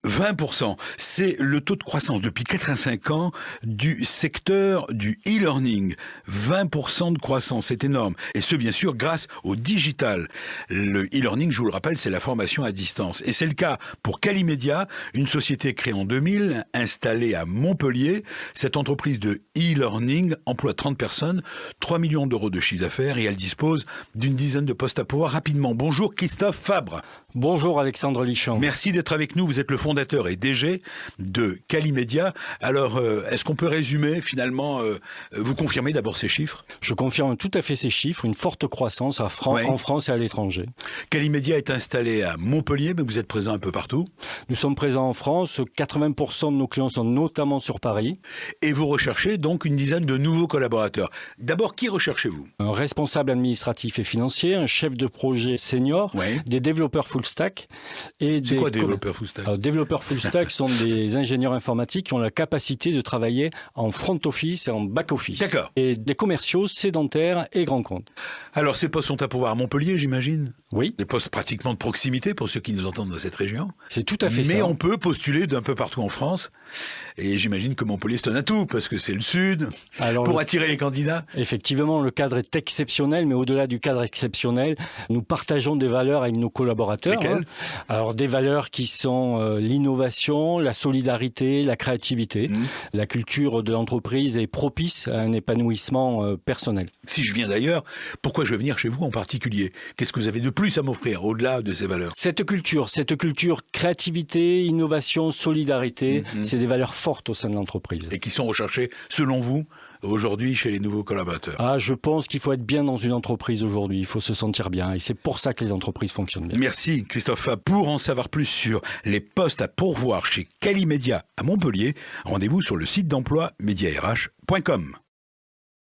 20%, c'est le taux de croissance depuis 85 ans du secteur du e-learning. 20% de croissance, c'est énorme. Et ce, bien sûr, grâce au digital. Le e-learning, je vous le rappelle, c'est la formation à distance. Et c'est le cas pour Calimedia, une société créée en 2000, installée à Montpellier. Cette entreprise de e-learning emploie 30 personnes, 3 millions d'euros de chiffre d'affaires et elle dispose d'une dizaine de postes à pourvoir rapidement. Bonjour Christophe Fabre. Bonjour Alexandre Lichamp. Merci d'être avec nous. Vous êtes le fondateur et DG de Calimedia. Alors, est-ce qu'on peut résumer finalement, vous confirmez d'abord ces chiffres ? Je confirme tout à fait ces chiffres, une forte croissance en France et à l'étranger. Calimedia est installé à Montpellier, mais vous êtes présent un peu partout. Nous sommes présents en France, 80% de nos clients sont notamment sur Paris. Et vous recherchez donc une dizaine de nouveaux collaborateurs. D'abord, qui recherchez-vous ? Un responsable administratif et financier, un chef de projet senior, des développeurs full stack. C'est quoi développeurs full stack ? Développeurs full stack sont des ingénieurs informatiques qui ont la capacité de travailler en front office et en back office. D'accord. Et des commerciaux sédentaires et grands comptes. Alors, ces postes sont à pourvoir à Montpellier, j'imagine ? Oui. Des postes pratiquement de proximité pour ceux qui nous entendent dans cette région. C'est tout à fait ça. Mais on peut postuler d'un peu partout en France. Et j'imagine que Montpellier, c'est un atout, parce que c'est le sud, pour attirer les candidats. Effectivement, le cadre est exceptionnel, mais au-delà du cadre exceptionnel, nous partageons des valeurs avec nos collaborateurs. Lesquelles ? Alors, des valeurs qui sont l'innovation, la solidarité, la créativité. La culture de l'entreprise est propice à un épanouissement personnel. Si je viens d'ailleurs, pourquoi je vais venir chez vous en particulier ? Qu'est-ce que vous avez de plus à m'offrir, au-delà de ces valeurs ? Cette culture créativité, innovation, solidarité, c'est des valeurs fortes au sein de l'entreprise. Et qui sont recherchées, selon vous, aujourd'hui chez les nouveaux collaborateurs ? Je pense qu'il faut être bien dans une entreprise aujourd'hui, il faut se sentir bien et c'est pour ça que les entreprises fonctionnent bien. Merci Christophe Fabre. Pour en savoir plus sur les postes à pourvoir chez Calimedia à Montpellier, rendez-vous sur le site d'emploi mediarh.com.